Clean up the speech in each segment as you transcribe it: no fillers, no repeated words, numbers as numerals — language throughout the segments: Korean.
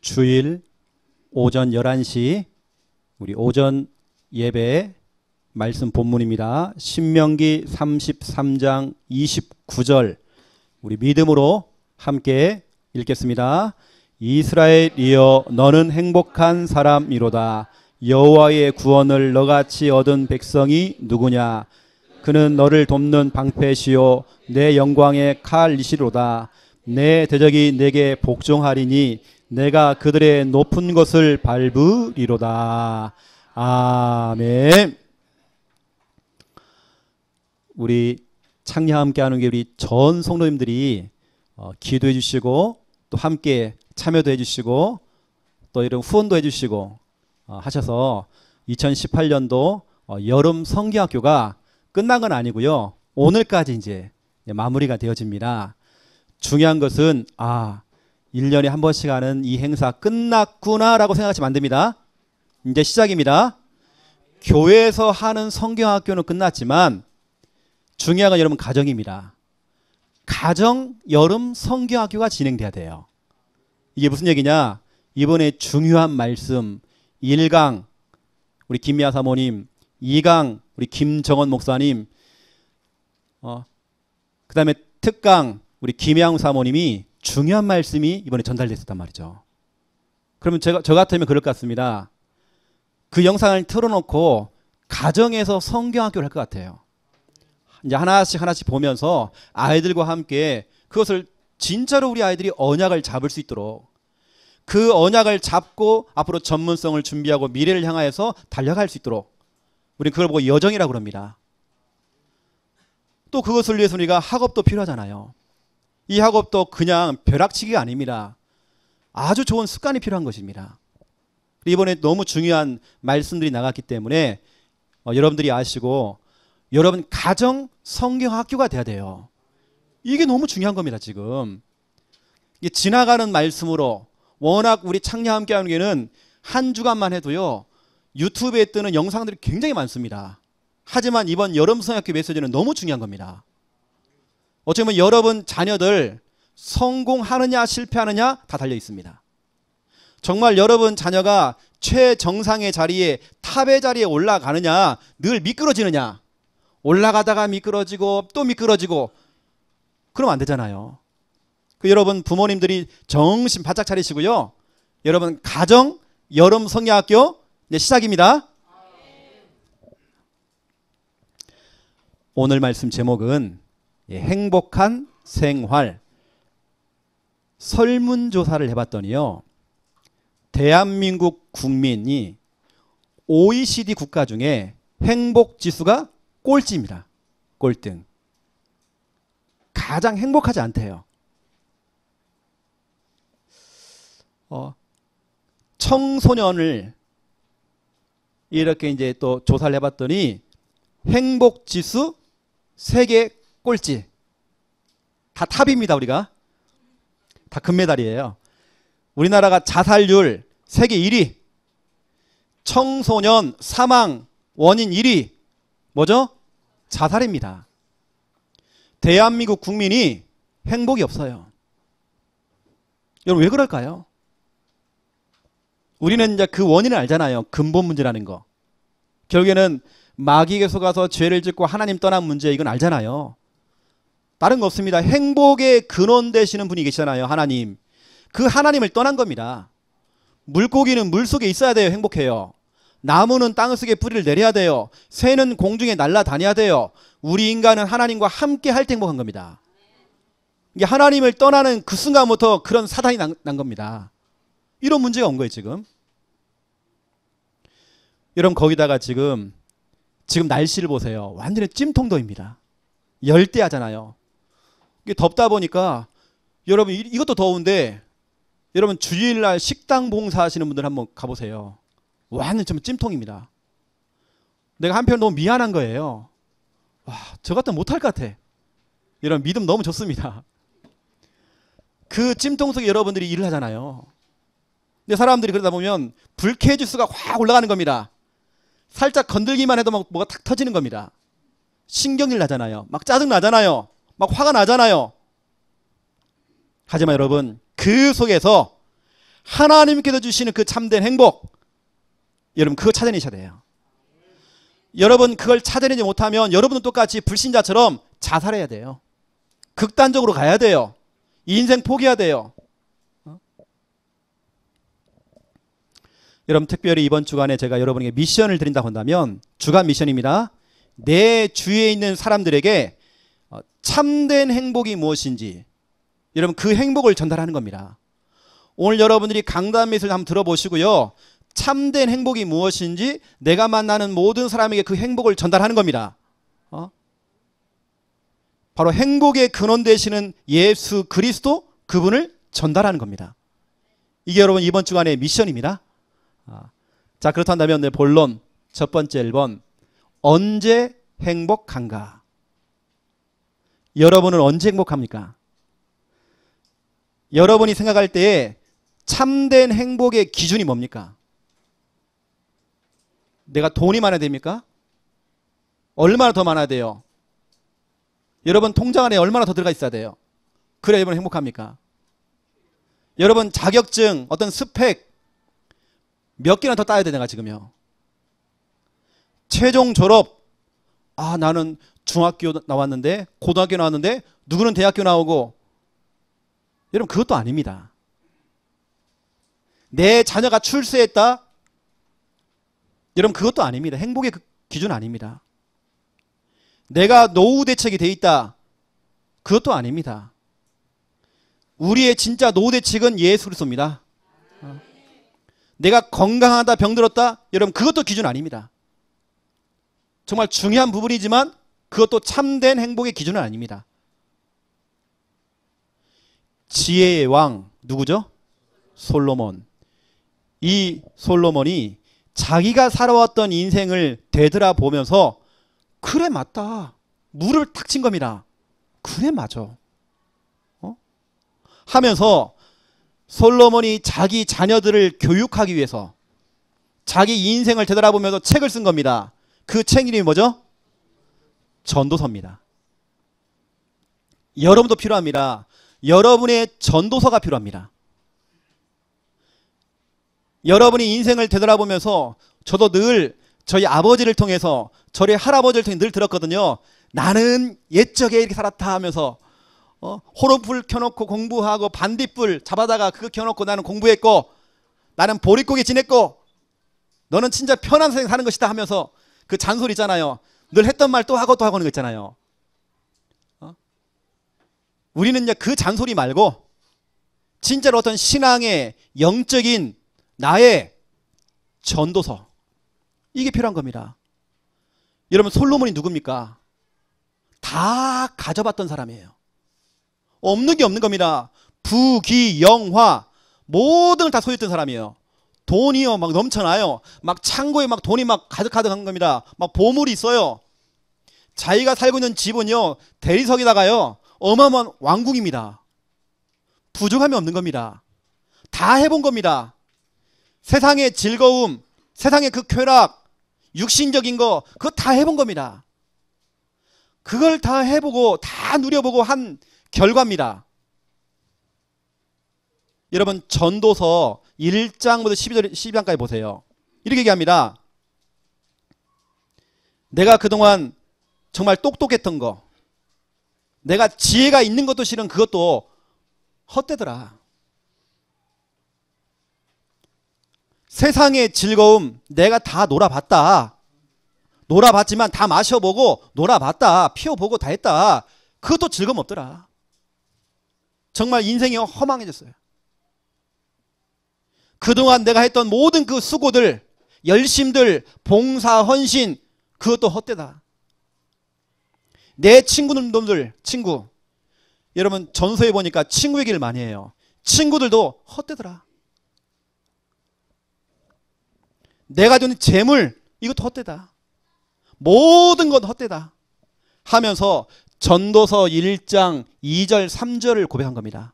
주일 오전 11시 우리 오전 예배 말씀 본문입니다. 신명기 33장 29절 우리 믿음으로 함께 읽겠습니다. 이스라엘이여 너는 행복한 사람이로다. 여호와의 구원을 너같이 얻은 백성이 누구냐. 그는 너를 돕는 방패시요 내 영광의 칼이시로다. 내 대적이 내게 복종하리니 내가 그들의 높은 것을 밟으리로다. 아멘. 우리 창녕 함께하는 게 우리 전 성도님들이 기도해 주시고 또 함께 참여도 해주시고 또 이런 후원도 해주시고 하셔서 2018년도 여름 성경학교가 끝난 건 아니고요. 오늘까지 이제 마무리가 되어집니다. 중요한 것은 1년에 한 번씩 하는 이 행사 끝났구나라고 생각하시면 안 됩니다. 이제 시작입니다. 교회에서 하는 성경학교는 끝났지만 중요한 건 여러분 가정입니다. 가정 여름 성경학교가 진행돼야 돼요. 이게 무슨 얘기냐? 이번에 중요한 말씀 1강 우리 김미아 사모님, 2강 우리 김정원 목사님, 그 다음에 특강 우리 김양 사모님이 중요한 말씀이 이번에 전달됐었단 말이죠. 그러면 저 같으면 그럴 것 같습니다. 그 영상을 틀어놓고 가정에서 성경학교를 할 것 같아요. 이제 하나씩 보면서 아이들과 함께 그것을 진짜로 우리 아이들이 언약을 잡을 수 있도록 그 언약을 잡고 앞으로 전문성을 준비하고 미래를 향하여서 달려갈 수 있도록 우리는 그걸 보고 여정이라고 그럽니다. 또 그것을 위해서 우리가 학업도 필요하잖아요. 이 학업도 그냥 벼락치기가 아닙니다. 아주 좋은 습관이 필요한 것입니다. 이번에 너무 중요한 말씀들이 나갔기 때문에 여러분들이 아시고 여러분 가정 성경학교가 돼야 돼요. 이게 너무 중요한 겁니다. 지금 이게 지나가는 말씀으로 워낙 우리 창녕 함께하는 게는 한 주간만 해도요 유튜브에 뜨는 영상들이 굉장히 많습니다. 하지만 이번 여름 성경학교 메시지는 너무 중요한 겁니다. 어찌 보면 여러분 자녀들 성공하느냐 실패하느냐 다 달려 있습니다. 정말 여러분 자녀가 최정상의 자리에 탑의 자리에 올라가느냐 늘 미끄러지느냐 올라가다가 미끄러지고 또 미끄러지고 그러면 안 되잖아요. 여러분 부모님들이 정신 바짝 차리시고요. 여러분 가정 여름 성경학교 이제 시작입니다. 오늘 말씀 제목은 행복한 생활. 설문조사를 해봤더니요. 대한민국 국민이 OECD 국가 중에 행복지수가 꼴찌입니다. 꼴등. 가장 행복하지 않대요. 청소년을 이렇게 이제 또 조사를 해봤더니 행복지수 세계 꼴찌. 다 탑입니다. 우리가 다 금메달이에요. 우리나라가 자살률 세계 1위, 청소년 사망 원인 1위 뭐죠? 자살입니다. 대한민국 국민이 행복이 없어요. 여러분 왜 그럴까요? 우리는 이제 그 원인을 알잖아요. 근본 문제라는 거. 결국에는 마귀에게 속아서 죄를 짓고 하나님 떠난 문제 이건 알잖아요. 다른 거 없습니다. 행복의 근원 되시는 분이 계시잖아요. 하나님. 그 하나님을 떠난 겁니다. 물고기는 물속에 있어야 돼요. 행복해요. 나무는 땅속에 뿌리를 내려야 돼요. 새는 공중에 날아다녀야 돼요. 우리 인간은 하나님과 함께 할 때 행복한 겁니다. 이게 하나님을 떠나는 그 순간부터 그런 사단이 난 겁니다. 이런 문제가 온 거예요. 지금 여러분 거기다가 지금 날씨를 보세요. 완전히 찜통더입니다. 열대야잖아요. 이게 덥다 보니까 여러분 이것도 더운데 여러분 주일날 식당 봉사하시는 분들 한번 가보세요. 완전 좀 찜통입니다. 내가 한편 너무 미안한 거예요. 와, 저 같으면 못할 것 같아. 여러분 믿음 너무 좋습니다. 그 찜통 속에 여러분들이 일을 하잖아요. 근데 사람들이 그러다 보면 불쾌지수가 확 올라가는 겁니다. 살짝 건들기만 해도 막 뭐가 탁 터지는 겁니다. 신경질 나잖아요. 막 짜증 나잖아요. 막 화가 나잖아요. 하지만 여러분 그 속에서 하나님께서 주시는 그 참된 행복, 여러분 그거 찾아내셔야 돼요. 여러분 그걸 찾아내지 못하면 여러분은 똑같이 불신자처럼 자살해야 돼요. 극단적으로 가야 돼요. 인생 포기해야 돼요. 여러분 특별히 이번 주간에 제가 여러분에게 미션을 드린다고 한다면, 주간 미션입니다. 내 주위에 있는 사람들에게 참된 행복이 무엇인지, 여러분 그 행복을 전달하는 겁니다. 오늘 여러분들이 강단 메시지를 한번 들어보시고요. 참된 행복이 무엇인지 내가 만나는 모든 사람에게 그 행복을 전달하는 겁니다. 바로 행복의 근원 되시는 예수 그리스도, 그분을 전달하는 겁니다. 이게 여러분 이번 주간의 미션입니다. 자, 그렇다면 내 본론 첫 번째 1번, 언제 행복한가? 여러분은 언제 행복합니까? 여러분이 생각할 때에 참된 행복의 기준이 뭡니까? 내가 돈이 많아야 됩니까? 얼마나 더 많아야 돼요? 여러분 통장 안에 얼마나 더 들어가 있어야 돼요? 그래야 여러분 행복합니까? 여러분 자격증, 어떤 스펙 몇 개나 더 따야 돼 내가 지금요? 최종 졸업, 나는 중학교 나왔는데, 고등학교 나왔는데, 누구는 대학교 나오고, 여러분 그것도 아닙니다. 내 자녀가 출세했다, 여러분 그것도 아닙니다. 행복의 그 기준 아닙니다. 내가 노후 대책이 돼 있다, 그것도 아닙니다. 우리의 진짜 노후 대책은 예수 그리스도입니다. 내가 건강하다, 병들었다, 여러분 그것도 기준 아닙니다. 정말 중요한 부분이지만 그것도 참된 행복의 기준은 아닙니다. 지혜의 왕 누구죠? 솔로몬. 이 솔로몬이 자기가 살아왔던 인생을 되돌아보면서 그래 맞다, 물을 탁 친 겁니다. 그래 맞아 하면서 솔로몬이 자기 자녀들을 교육하기 위해서 자기 인생을 되돌아보면서 책을 쓴 겁니다. 그 책 이름이 뭐죠? 전도서입니다. 여러분도 필요합니다. 여러분의 전도서가 필요합니다. 여러분이 인생을 되돌아보면서, 저도 늘 저희 아버지를 통해서, 저희 할아버지를 통해 늘 들었거든요. 나는 옛적에 이렇게 살았다 하면서 호롱불 켜놓고 공부하고, 반딧불 잡아다가 그거 켜놓고 나는 공부했고, 나는 보릿고개 지냈고, 너는 진짜 편한 세상 사는 것이다 하면서 그 잔소리 있잖아요. 늘 했던 말 또 하고 또 하고 하는 거 있잖아요. 우리는 이제 그 잔소리 말고 진짜로 어떤 신앙의 영적인 나의 전도서, 이게 필요한 겁니다. 여러분 솔로몬이 누굽니까? 다 가져봤던 사람이에요. 없는 게 없는 겁니다. 부귀 영화 모든 걸 다 소유했던 사람이에요. 돈이요 막 넘쳐나요. 막 창고에 막 돈이 막 가득가득한 겁니다. 막 보물이 있어요. 자기가 살고 있는 집은요 대리석에다가요 어마어마한 왕궁입니다. 부족함이 없는 겁니다. 다 해본 겁니다. 세상의 즐거움, 세상의 그 쾌락, 육신적인 거, 그거 다 해본 겁니다. 그걸 다 해보고 다 누려보고 한 결과입니다. 여러분 전도서 1장부터 12장까지 보세요. 이렇게 얘기합니다. 내가 그동안 정말 똑똑했던 거, 내가 지혜가 있는 것도 실은 그것도 헛되더라. 세상의 즐거움 내가 다 놀아봤다. 놀아봤지만 다 마셔보고 놀아봤다. 피워보고 다 했다. 그것도 즐거움 없더라. 정말 인생이 허망해졌어요. 그동안 내가 했던 모든 그 수고들, 열심들, 봉사, 헌신, 그것도 헛되다. 내 친구들, 친구. 여러분 전서에 보니까 친구 얘기를 많이 해요. 친구들도 헛되더라. 내가 준 재물, 이것도 헛되다. 모든 건 헛되다 하면서 전도서 1장 2절 3절을 고백한 겁니다.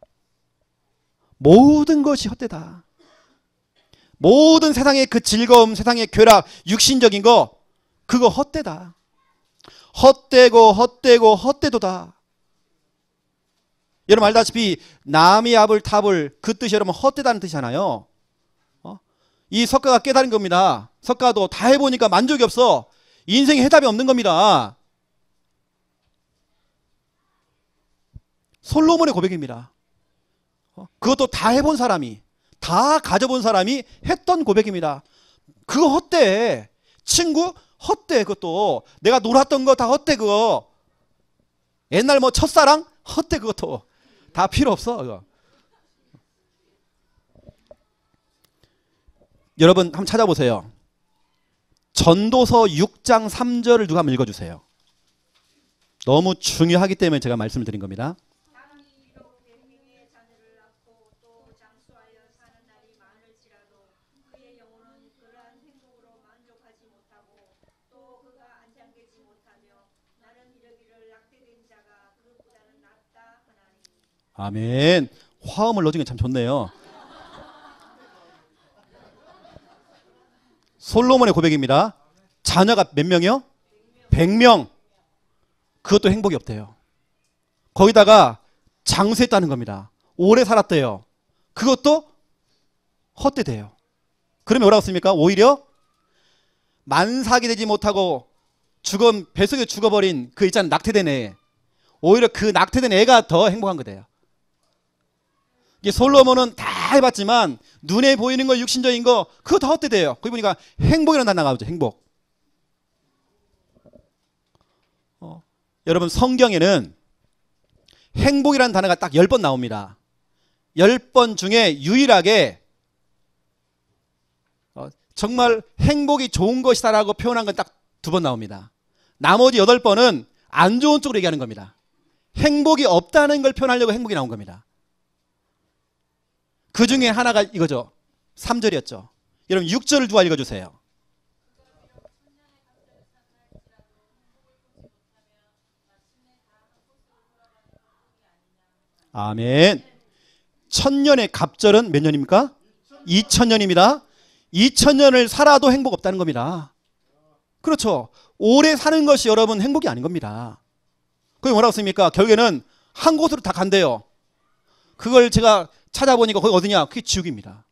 모든 것이 헛되다. 모든 세상의 그 즐거움, 세상의 쾌락, 육신적인 거, 그거 헛되다. 헛되고 헛되고 헛되도다. 여러분 알다시피 남이 압을 탑을 그 뜻이 여러분 헛되다는 뜻이잖아요. 이 석가가 깨달은 겁니다. 석가도 다 해보니까 만족이 없어. 인생에 해답이 없는 겁니다. 솔로몬의 고백입니다. 그것도 다 해본 사람이, 다 가져본 사람이 했던 고백입니다. 그거 헛돼. 친구 헛돼. 그것도 내가 놀았던 거 다 헛돼. 그거 옛날 뭐 첫사랑 헛돼. 그것도 다 필요 없어. 그거. 여러분 한번 찾아보세요. 전도서 6장 3절을 누가 한번 읽어주세요. 너무 중요하기 때문에 제가 말씀을 드린 겁니다. 아멘. 화음을 넣어준 게 참 좋네요. 솔로몬의 고백입니다. 자녀가 몇 명이요? 100명. 그것도 행복이 없대요. 거기다가 장수했다는 겁니다. 오래 살았대요. 그것도 헛되대요. 그러면 뭐라고 씁니까? 오히려 만삭이 되지 못하고 뱃속에 죽어버린 그 있잖아요. 낙태된 애. 오히려 그 낙태된 애가 더 행복한 거대요. 이게 솔로몬은 다 해봤지만 눈에 보이는 거 육신적인 거 그거 다 헛되대요. 거기 보니까 행복이라는 단어가 나오죠. 행복. 여러분 성경에는 행복이라는 단어가 딱 10번 나옵니다. 10번 중에 유일하게 정말 행복이 좋은 것이다 라고 표현한 건 딱 2번 나옵니다. 나머지 8번은 안 좋은 쪽으로 얘기하는 겁니다. 행복이 없다는 걸 표현하려고 행복이 나온 겁니다. 그 중에 하나가 이거죠. 3절이었죠. 여러분 6절을 누가 읽어주세요. 아멘. 천년의 갑절은 몇 년입니까? 2000년입니다. 2000년을 살아도 행복 없다는 겁니다. 그렇죠. 오래 사는 것이 여러분 행복이 아닌 겁니다. 그게 뭐라고 씁니까? 결국에는 한 곳으로 다 간대요. 그걸 제가 찾아보니까 거기 어디냐? 그게 지옥입니다.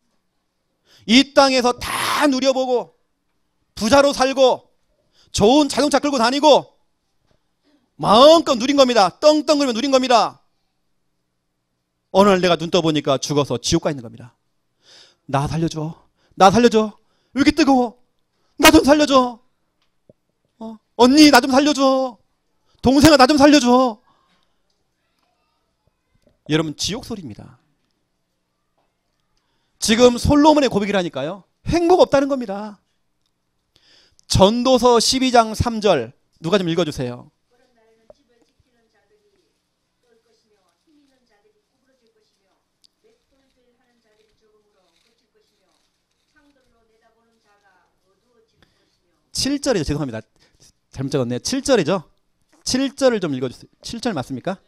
이 땅에서 다 누려보고 부자로 살고 좋은 자동차 끌고 다니고 마음껏 누린 겁니다. 떵떵거리며 누린 겁니다. 어느 날 내가 눈 떠보니까 죽어서 지옥 가 있는 겁니다. 나 살려줘. 나 살려줘. 왜 이렇게 뜨거워? 나 좀 살려줘. 언니 나 좀 살려줘. 동생아 나 좀 살려줘. 여러분 지옥 소리입니다. 지금 솔로몬의 고백이라니까요. 행복 없다는 겁니다. 전도서 12장 3절 누가 좀 읽어주세요. 칠절이죠 죄송합니다. 잘못 적었네요. 7절이죠. 7절을 좀 읽어주세요. 7절 맞습니까?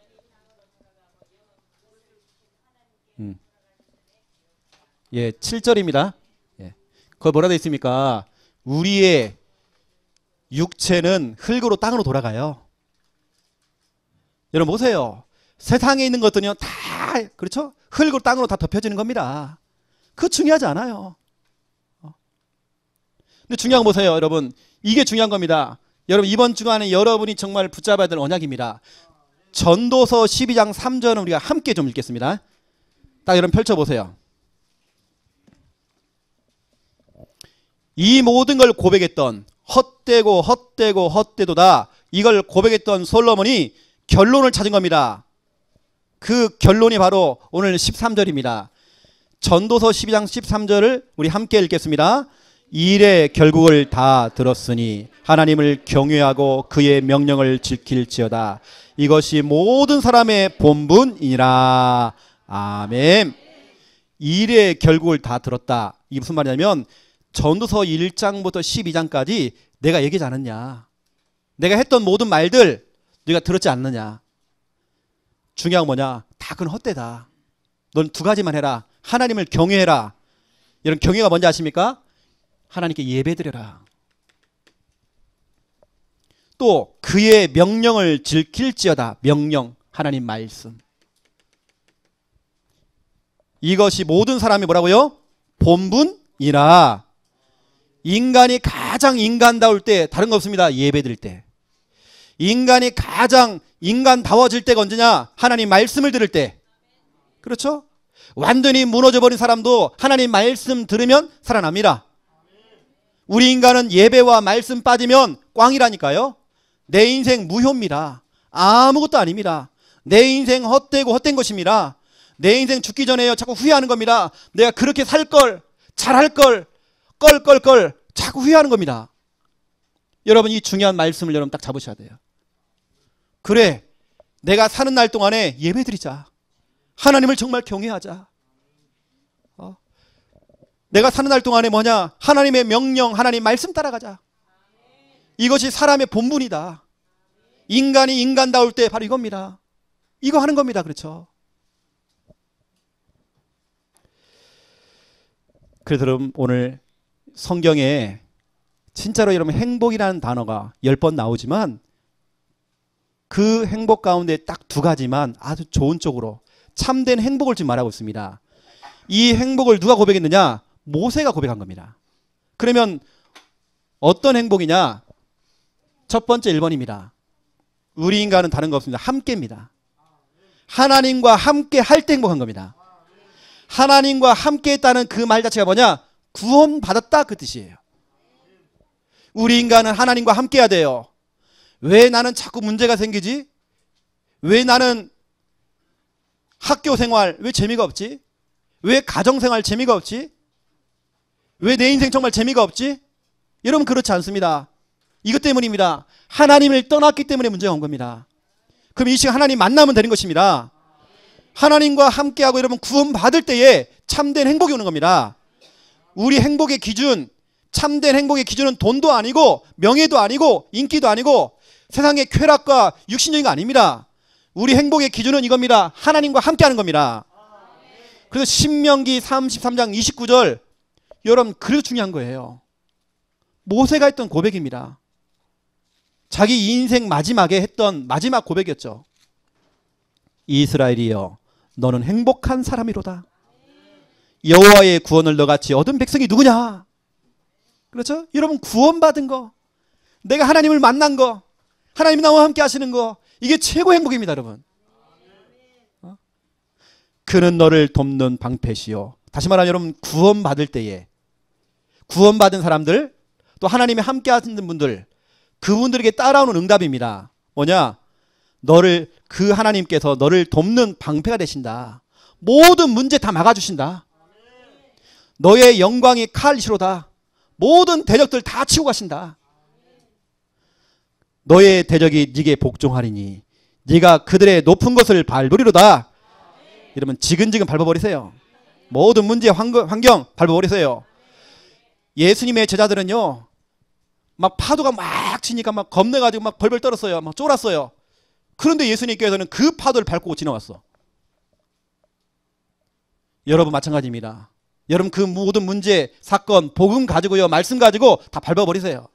예, 7절입니다. 예. 거기 뭐라 되어 있습니까? 우리의 육체는 흙으로 땅으로 돌아가요. 여러분 보세요. 세상에 있는 것들은요 다 그렇죠? 흙으로 땅으로 다 덮여지는 겁니다. 그거 중요하지 않아요. 근데 중요한 거 보세요, 여러분. 이게 중요한 겁니다. 여러분 이번 주간에 여러분이 정말 붙잡아야 될 언약입니다. 전도서 12장 3절은 우리가 함께 좀 읽겠습니다. 딱 여러분 펼쳐보세요. 이 모든 걸 고백했던 헛되고 헛되고 헛되도다 이걸 고백했던 솔로몬이 결론을 찾은 겁니다. 그 결론이 바로 오늘 13절입니다. 전도서 12장 13절을 우리 함께 읽겠습니다. 일의 결국을 다 들었으니 하나님을 경외하고 그의 명령을 지킬지어다. 이것이 모든 사람의 본분이니라. 아멘. 일의 결국을 다 들었다. 이게 무슨 말이냐면 전도서 1장부터 12장까지 내가 얘기하지 않았냐. 내가 했던 모든 말들 네가 들었지 않느냐. 중요한 건 뭐냐. 다 그건 헛되다. 넌 2가지만 해라. 하나님을 경외해라. 이런 경외가 뭔지 아십니까? 하나님께 예배드려라. 또 그의 명령을 지킬지어다. 명령, 하나님 말씀. 이것이 모든 사람이 뭐라고요? 본분이라. 인간이 가장 인간다울 때 다른 거 없습니다. 예배드릴 때. 인간이 가장 인간다워질 때가 언제냐? 하나님 말씀을 들을 때. 그렇죠? 완전히 무너져버린 사람도 하나님 말씀 들으면 살아납니다. 우리 인간은 예배와 말씀 빠지면 꽝이라니까요. 내 인생 무효입니다. 아무것도 아닙니다. 내 인생 헛되고 헛된 것입니다. 내 인생 죽기 전에요 자꾸 후회하는 겁니다. 내가 그렇게 살걸, 잘할걸, 껄껄껄 자꾸 후회하는 겁니다. 여러분 이 중요한 말씀을 여러분 딱 잡으셔야 돼요. 그래, 내가 사는 날 동안에 예배드리자. 하나님을 정말 경외하자. 내가 사는 날 동안에 뭐냐? 하나님의 명령, 하나님 말씀 따라가자. 이것이 사람의 본분이다. 인간이 인간다울 때 바로 이겁니다. 이거 하는 겁니다. 그렇죠? 그래서 여러분 오늘 성경에 진짜로 여러분 행복이라는 단어가 10번 나오지만 그 행복 가운데 딱 두 가지만 아주 좋은 쪽으로 참된 행복을 지금 말하고 있습니다. 이 행복을 누가 고백했느냐? 모세가 고백한 겁니다. 그러면 어떤 행복이냐? 첫 번째 1번입니다. 우리 인간은 다른 거 없습니다. 함께입니다. 하나님과 함께 할 때 행복한 겁니다. 하나님과 함께 했다는 그 말 자체가 뭐냐? 구원받았다 그 뜻이에요. 우리 인간은 하나님과 함께 해야 돼요. 왜 나는 자꾸 문제가 생기지? 왜 나는 학교 생활 왜 재미가 없지? 왜 가정 생활 재미가 없지? 왜 내 인생 정말 재미가 없지? 여러분 그렇지 않습니다. 이것 때문입니다. 하나님을 떠났기 때문에 문제가 온 겁니다. 그럼 이 시간 하나님 만나면 되는 것입니다. 하나님과 함께하고 여러분 구원받을 때에 참된 행복이 오는 겁니다. 우리 행복의 기준, 참된 행복의 기준은 돈도 아니고 명예도 아니고 인기도 아니고 세상의 쾌락과 육신적인 거 아닙니다. 우리 행복의 기준은 이겁니다. 하나님과 함께하는 겁니다. 그래서 신명기 33장 29절 여러분 그래도 중요한 거예요. 모세가 했던 고백입니다. 자기 인생 마지막에 했던 마지막 고백이었죠. 이스라엘이여 너는 행복한 사람이로다. 여호와의 구원을 너같이 얻은 백성이 누구냐? 그렇죠? 여러분 구원받은 거, 내가 하나님을 만난 거, 하나님이 나와 함께 하시는 거, 이게 최고 행복입니다. 여러분. 그는 너를 돕는 방패시요. 다시 말하면 여러분 구원받을 때에 구원받은 사람들 또 하나님이 함께 하시는 분들 그분들에게 따라오는 응답입니다. 뭐냐? 너를 그 하나님께서 너를 돕는 방패가 되신다. 모든 문제 다 막아주신다. 너의 영광이 칼이시로다. 모든 대적들 다 치고 가신다. 너의 대적이 네게 복종하리니 네가 그들의 높은 것을 밟으리로다. 이러면 지근지근 밟아버리세요. 모든 문제 환경 밟아버리세요. 예수님의 제자들은요 막 파도가 막 치니까 막 겁내가지고 막 벌벌 떨었어요. 막 쫄았어요. 그런데 예수님께서는 그 파도를 밟고 지나갔어. 여러분 마찬가지입니다. 여러분 그 모든 문제, 사건, 복음 가지고요, 말씀 가지고 다 밟아버리세요.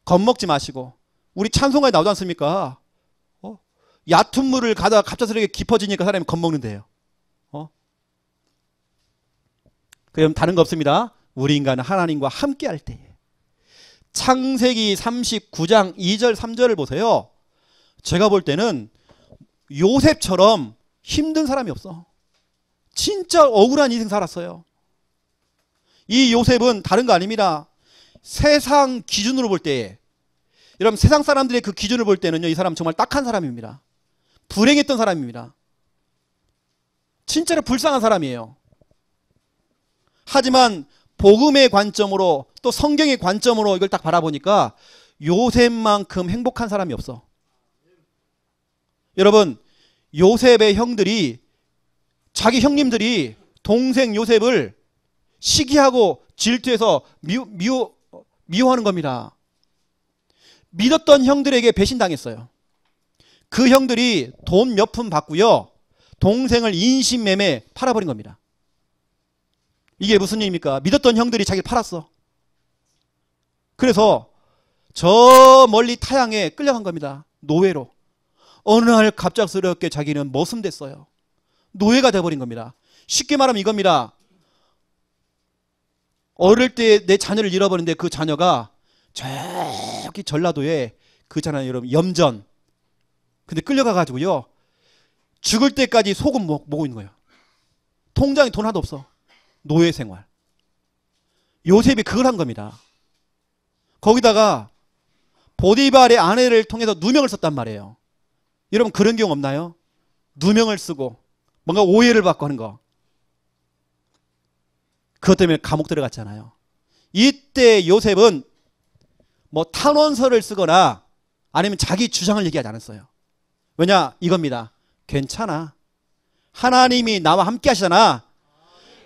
겁먹지 마시고. 우리 찬송가에 나오지 않습니까? 얕은 물을 가다가 갑작스럽게 깊어지니까 사람이 겁먹는데요. 그럼 다른 거 없습니다. 우리 인간은 하나님과 함께 할 때에. 창세기 39장 2절 3절을 보세요. 제가 볼 때는 요셉처럼 힘든 사람이 없어. 진짜 억울한 인생 살았어요. 이 요셉은 다른 거 아닙니다. 세상 기준으로 볼 때에, 여러분 세상 사람들의 그 기준을 볼 때는요, 이 사람 정말 딱한 사람입니다. 불행했던 사람입니다. 진짜로 불쌍한 사람이에요. 하지만 복음의 관점으로 또 성경의 관점으로 이걸 딱 바라보니까 요셉만큼 행복한 사람이 없어. 여러분 요셉의 형들이, 자기 형님들이 동생 요셉을 시기하고 질투해서 미워하는 겁니다. 믿었던 형들에게 배신당했어요. 그 형들이 돈 몇 푼 받고요, 동생을 인신매매 팔아버린 겁니다. 이게 무슨 일입니까? 믿었던 형들이 자기를 팔았어. 그래서 저 멀리 타향에 끌려간 겁니다. 노예로. 어느 날 갑작스럽게 자기는 머슴됐어요. 노예가 되어버린 겁니다. 쉽게 말하면 이겁니다. 어릴 때 내 자녀를 잃어버렸는데 그 자녀가 저기 전라도에 그 있잖아요, 여러분, 염전. 근데 끌려가가지고요, 죽을 때까지 소금 먹고 있는 거예요. 통장에 돈 하나도 없어. 노예 생활. 요셉이 그걸 한 겁니다. 거기다가 보디발의 아내를 통해서 누명을 썼단 말이에요. 여러분 그런 경우 없나요? 누명을 쓰고 뭔가 오해를 받고 하는 거. 그것 때문에 감옥 들어갔잖아요. 이때 요셉은 뭐 탄원서를 쓰거나 아니면 자기 주장을 얘기하지 않았어요. 왜냐? 이겁니다. 괜찮아. 하나님이 나와 함께 하시잖아.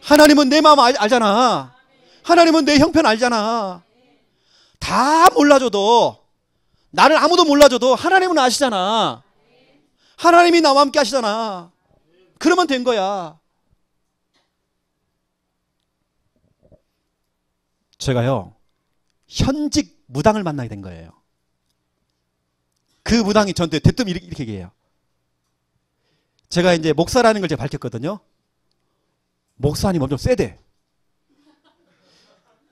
하나님은 내 마음 알잖아. 하나님은 내 형편 알잖아. 다 몰라줘도, 나를 아무도 몰라줘도 하나님은 아시잖아. 하나님이 나와 함께 하시잖아. 그러면 된 거야. 제가요, 현직 무당을 만나게 된 거예요. 그 무당이 저한테 대뜸 이렇게 얘기해요. 제가 이제 목사라는 걸 제가 밝혔거든요. 목사님 엄청 세대.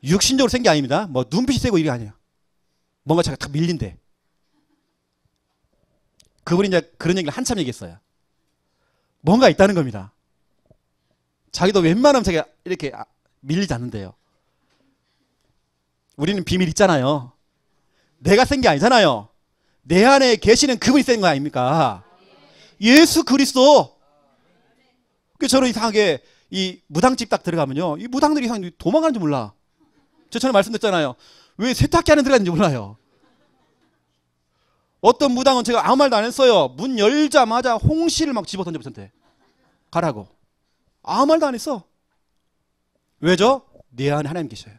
육신적으로 센 게 아닙니다. 뭐 눈빛이 세고 이게 아니에요. 뭔가 제가 딱 밀린대. 그분이 이제 그런 얘기를 한참 얘기했어요. 뭔가 있다는 겁니다. 자기도 웬만하면 제가 이렇게 밀리지 않는데요. 우리는 비밀 있잖아요. 내가 센 게 아니잖아요. 내 안에 계시는 그분이 센 거 아닙니까? 예수 그리스도. 그래서 저는 이상하게 이 무당집 딱 들어가면요, 이 무당들이 이상하게 도망가는지 몰라. 저 전에 말씀드렸잖아요. 왜 세탁기 안에 들어갔는지 몰라요. 어떤 무당은 제가 아무 말도 안 했어요. 문 열자마자 홍시를 막 집어 던져 저한테. 가라고. 아무 말도 안 했어. 왜죠? 내 안에 하나님 계셔요.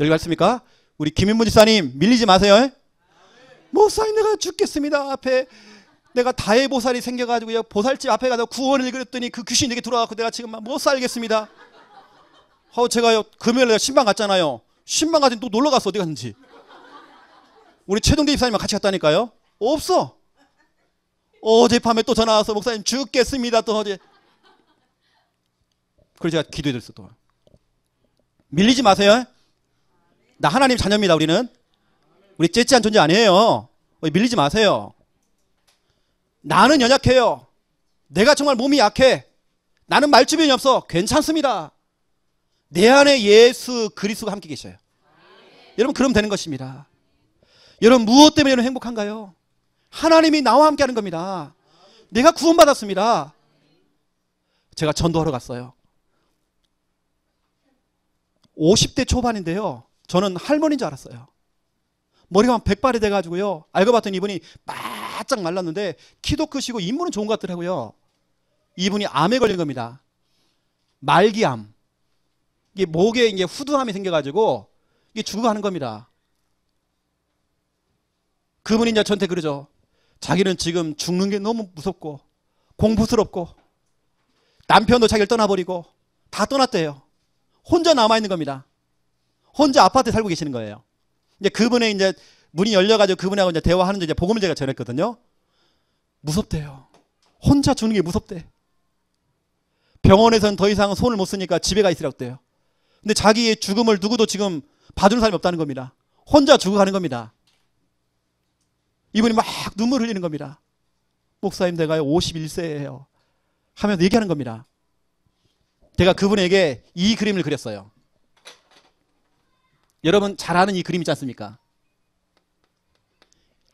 여기 맞습니까? 우리 김윤무 지사님 밀리지 마세요. 목사님 내가 죽겠습니다. 앞에 내가 다해보살이 생겨가지고요, 보살집 앞에 가서 구원을 그렸더니 그 귀신이 내게 들어와서 내가 지금 못 살겠습니다. 제가요, 금요일에 내가 신방 갔잖아요. 신방 가서 또 놀러 갔어. 어디 갔는지. 우리 최동대 집사님과 같이 갔다니까요. 없어. 어젯밤에 또 전화 와서 목사님 죽겠습니다. 또 어제. 그래서 제가 기도해드렸어. 또 밀리지 마세요. 나 하나님 자녀입니다. 우리 째째한 존재 아니에요. 밀리지 마세요. 나는 연약해요. 내가 정말 몸이 약해. 나는 말주변이 없어. 괜찮습니다. 내 안에 예수 그리스도가 함께 계셔요. 여러분 그러면 되는 것입니다. 여러분 무엇 때문에 여러분 행복한가요? 하나님이 나와 함께 하는 겁니다. 내가 구원받았습니다. 제가 전도하러 갔어요. 50대 초반인데요, 저는 할머니인 줄 알았어요. 머리가 백발이 돼가지고요, 알고 봤더니 이분이 바짝 말랐는데 키도 크시고 인물은 좋은 것 같더라고요. 이분이 암에 걸린 겁니다. 말기암. 이게 목에 이게 후두암이 생겨가지고 이게 죽어가는 겁니다. 그분이 이제 저한테 그러죠. 자기는 지금 죽는 게 너무 무섭고 공부스럽고 남편도 자기를 떠나버리고 다 떠났대요. 혼자 남아있는 겁니다. 혼자 아파트에 살고 계시는 거예요. 이제 그분의 이제 문이 열려가지고 그분하고 이제 대화하는데 이제 복음을 제가 전했거든요. 무섭대요. 혼자 죽는 게 무섭대. 병원에서는 더 이상 손을 못 쓰니까 집에 가 있으라고 돼요. 근데 자기의 죽음을 누구도 지금 봐주는 사람이 없다는 겁니다. 혼자 죽어가는 겁니다. 이분이 막 눈물 흘리는 겁니다. 목사님 내가 51세예요 하면서 얘기하는 겁니다. 제가 그분에게 이 그림을 그렸어요. 여러분 잘 아는 이 그림 있지 않습니까?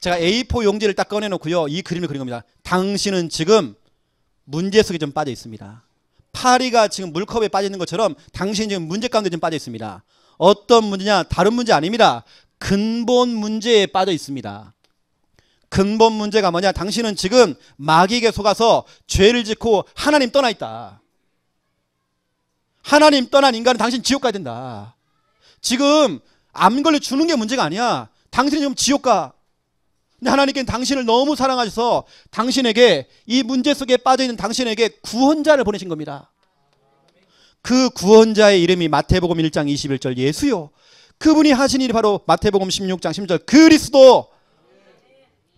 제가 A4 용지를 딱 꺼내놓고요, 이 그림을 그린 겁니다. 당신은 지금 문제 속에 좀 빠져 있습니다. 파리가 지금 물컵에 빠져 있는 것처럼 당신이 지금 문제 가운데 좀 빠져 있습니다. 어떤 문제냐? 다른 문제 아닙니다. 근본 문제에 빠져 있습니다. 근본 문제가 뭐냐? 당신은 지금 마귀에게 속아서 죄를 짓고 하나님 떠나 있다. 하나님 떠난 인간은 당신 지옥 가야 된다. 지금 암 걸려 죽는 게 문제가 아니야. 당신이 지금 지옥 가. 근데 하나님께는 당신을 너무 사랑하셔서 당신에게, 이 문제 속에 빠져있는 당신에게 구원자를 보내신 겁니다. 그 구원자의 이름이 마태복음 1장 21절 예수요. 그분이 하신 일이 바로 마태복음 16장 10절 그리스도.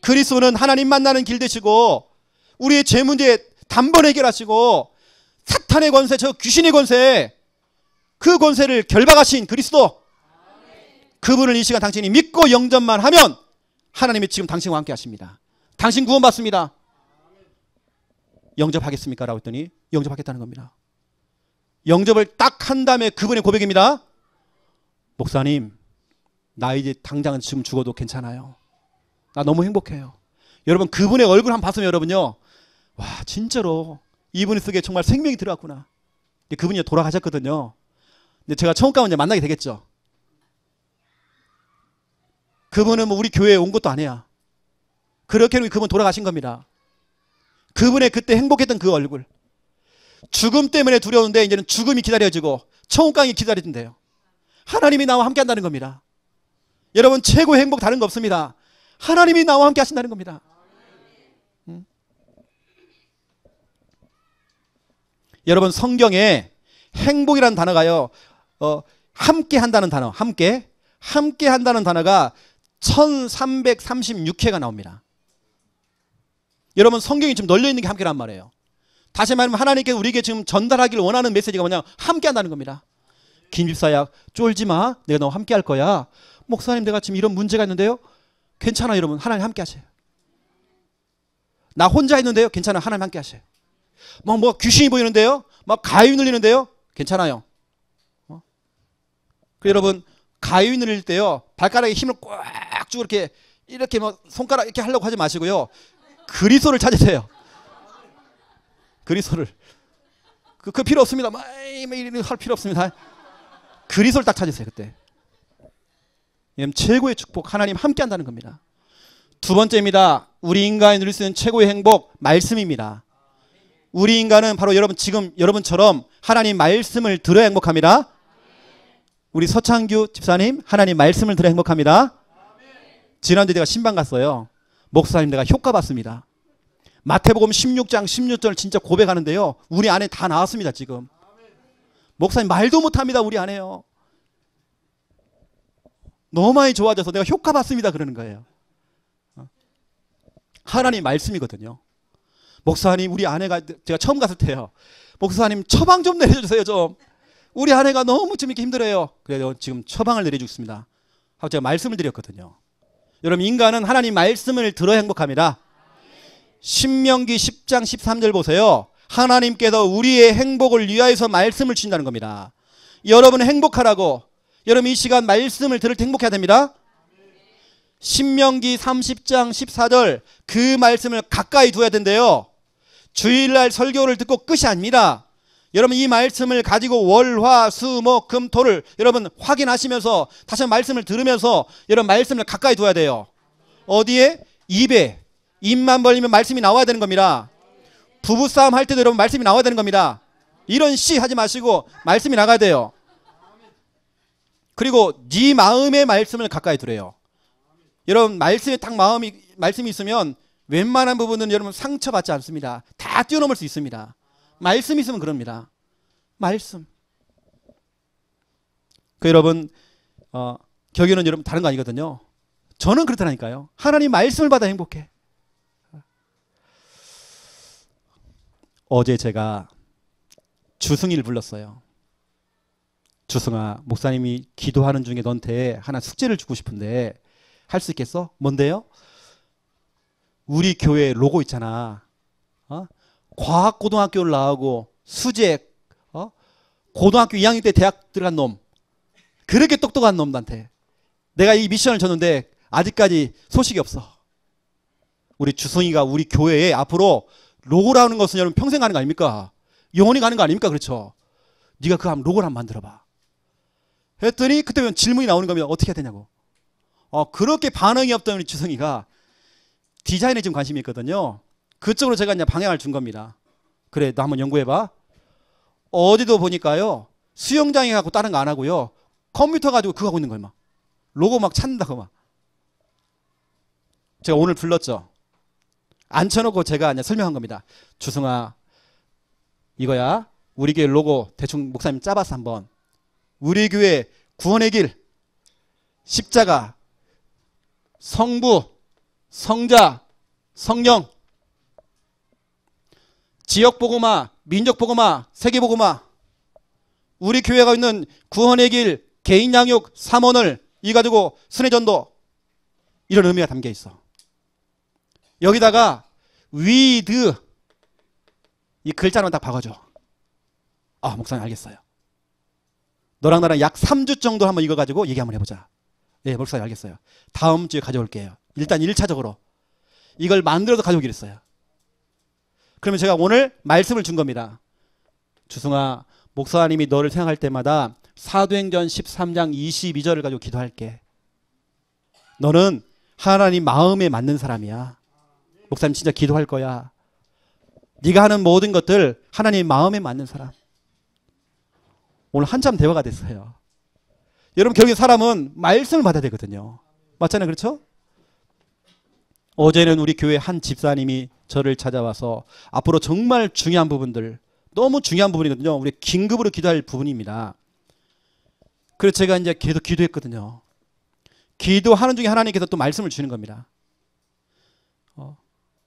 그리스도는 하나님 만나는 길 되시고 우리의 죄 문제에 단번에 해결하시고 사탄의 권세, 저 귀신의 권세, 그 권세를 결박하신 그리스도, 그분을 이 시간 당신이 믿고 영접만 하면 하나님이 지금 당신과 함께 하십니다. 당신 구원받습니다. 영접하겠습니까? 라고 했더니 영접하겠다는 겁니다. 영접을 딱 한 다음에 그분의 고백입니다. 목사님, 나 이제 당장은 지금 죽어도 괜찮아요. 나 너무 행복해요. 여러분, 그분의 얼굴 한번 봤으면 여러분요, 와, 진짜로 이분 속에 정말 생명이 들어갔구나. 그분이 돌아가셨거든요. 근데 제가 처음 가면 이제 만나게 되겠죠. 그분은 뭐 우리 교회에 온 것도 아니야. 그렇게 그분 돌아가신 겁니다. 그분의 그때 행복했던 그 얼굴. 죽음 때문에 두려운데 이제는 죽음이 기다려지고 천국강이 기다려진대요. 하나님이 나와 함께 한다는 겁니다. 여러분, 최고의 행복 다른 거 없습니다. 하나님이 나와 함께 하신다는 겁니다. 여러분, 성경에 행복이라는 단어가요, 함께 한다는 단어, 함께 한다는 단어가 1336회가 나옵니다. 여러분, 성경이 지금 널려 있는 게 함께란 말이에요. 다시 말하면 하나님께서 우리에게 지금 전달하기를 원하는 메시지가 뭐냐? 함께 한다는 겁니다. 김 집사야, 쫄지 마. 내가 너와 함께 할 거야. 목사님, 내가 지금 이런 문제가 있는데요. 괜찮아, 여러분. 하나님 함께 하세요. 나 혼자 있는데요. 괜찮아, 하나님 함께 하세요. 막 뭐 귀신이 보이는데요. 막 가위 눌리는데요. 괜찮아요. 여러분, 가위 눌릴 때요, 발가락에 힘을 꽉 주고 이렇게 뭐 손가락 이렇게 하려고 하지 마시고요. 그리스도를 찾으세요. 그리스도를. 그 필요 없습니다. 막 이런 할 필요 없습니다. 그리스도를 딱 찾으세요, 그때. 최고의 축복, 하나님 함께 한다는 겁니다. 두 번째입니다. 우리 인간이 누릴 수 있는 최고의 행복, 말씀입니다. 우리 인간은 바로 여러분, 지금 여러분처럼 하나님 말씀을 들어야 행복합니다. 우리 서창규 집사님, 하나님 말씀을 들어야 행복합니다. 지난주에 제가 신방 갔어요. 목사님, 내가 효과 봤습니다. 마태복음 16장 16절 진짜 고백하는데요, 우리 안에 다 나왔습니다. 지금 목사님 말도 못합니다. 우리 안에요. 너무 많이 좋아져서 내가 효과 봤습니다. 그러는 거예요. 하나님 말씀이거든요. 목사님, 우리 아내가, 제가 처음 갔을 때요, 목사님 처방 좀 내려주세요. 좀 우리 아내가 너무 좀 이렇게 힘들어요. 그래서 지금 처방을 내려주겠습니다 하고 제가 말씀을 드렸거든요. 여러분, 인간은 하나님 말씀을 들어야 행복합니다. 신명기 10장 13절 보세요. 하나님께서 우리의 행복을 위하여서 말씀을 주신다는 겁니다. 여러분은 행복하라고, 여러분 이 시간 말씀을 들을 때 행복해야 됩니다. 신명기 30장 14절, 그 말씀을 가까이 두어야 된대요. 주일날 설교를 듣고 끝이 아닙니다. 여러분, 이 말씀을 가지고 월, 화, 수, 목, 금, 토를 여러분 확인하시면서 다시 말씀을 들으면서 여러분 말씀을 가까이 둬야 돼요. 어디에? 입에. 입만 벌리면 말씀이 나와야 되는 겁니다. 부부싸움 할 때도 여러분 말씀이 나와야 되는 겁니다. 이런 씨 하지 마시고 말씀이 나가야 돼요. 그리고 네 마음의 말씀을 가까이 두래요. 여러분, 말씀에 딱 말씀이 있으면 웬만한 부분은 여러분 상처받지 않습니다. 다 뛰어넘을 수 있습니다. 말씀이 있으면 그럽니다. 말씀. 여러분, 격려는 여러분 다른 거 아니거든요. 저는 그렇다니까요. 하나님 말씀을 받아 행복해. 어제 제가 주승이를 불렀어요. 주승아, 목사님이 기도하는 중에 너한테 하나 숙제를 주고 싶은데 할 수 있겠어? 뭔데요? 우리 교회 로고 있잖아. 과학고등학교를 나오고 수재, 고등학교 2학년 때 대학 들어간 놈, 그렇게 똑똑한 놈한테 내가 이 미션을 줬는데 아직까지 소식이 없어. 우리 주승이가 우리 교회에 앞으로 로고라는 것은 여러분 평생 가는 거 아닙니까? 영원히 가는 거 아닙니까? 그렇죠? 네가 그 로고를 한번 만들어봐. 했더니 그때 질문이 나오는 겁니다. 어떻게 해야 되냐고. 그렇게 반응이 없던 우리 주승이가 디자인에 좀 관심이 있거든요. 그쪽으로 제가 이제 방향을 준 겁니다. 그래, 너 한번 연구해봐. 어디도 보니까요, 수영장에 갖고 다른 거 안 하고요, 컴퓨터 가지고 그거 하고 있는 거예요. 막 로고 막 찾는다고 막. 제가 오늘 불렀죠. 앉혀놓고 제가 이제 설명한 겁니다. 주승아, 이거야. 우리 교회 로고 대충 목사님 짜봤어 한번. 우리 교회 구원의 길, 십자가, 성부, 성자, 성령. 지역 복음화, 민족 복음화, 세계 복음화, 우리 교회가 있는 구원의 길, 개인 양육, 삼원을 이 가지고 순회전도, 이런 의미가 담겨 있어. 여기다가 위드 이 글자만 딱 박아줘. 아, 목사님 알겠어요. 너랑 나랑 약 3주 정도 한번 이거 가지고 얘기 한번 해보자. 네, 목사님 알겠어요. 다음 주에 가져올게요. 일단 1차적으로 이걸 만들어서 가져오기로 했어요. 그러면 제가 오늘 말씀을 준 겁니다. 주승아, 목사님이 너를 생각할 때마다 사도행전 13장 22절을 가지고 기도할게. 너는 하나님 마음에 맞는 사람이야. 목사님 진짜 기도할 거야. 네가 하는 모든 것들 하나님 마음에 맞는 사람. 오늘 한참 대화가 됐어요. 여러분, 결국에 사람은 말씀을 받아야 되거든요. 맞잖아요. 그렇죠? 어제는 우리 교회 한 집사님이 저를 찾아와서 앞으로 정말 중요한 부분들, 너무 중요한 부분이거든요. 우리 긴급으로 기도할 부분입니다. 그래서 제가 이제 계속 기도했거든요. 기도하는 중에 하나님께서 또 말씀을 주는 겁니다.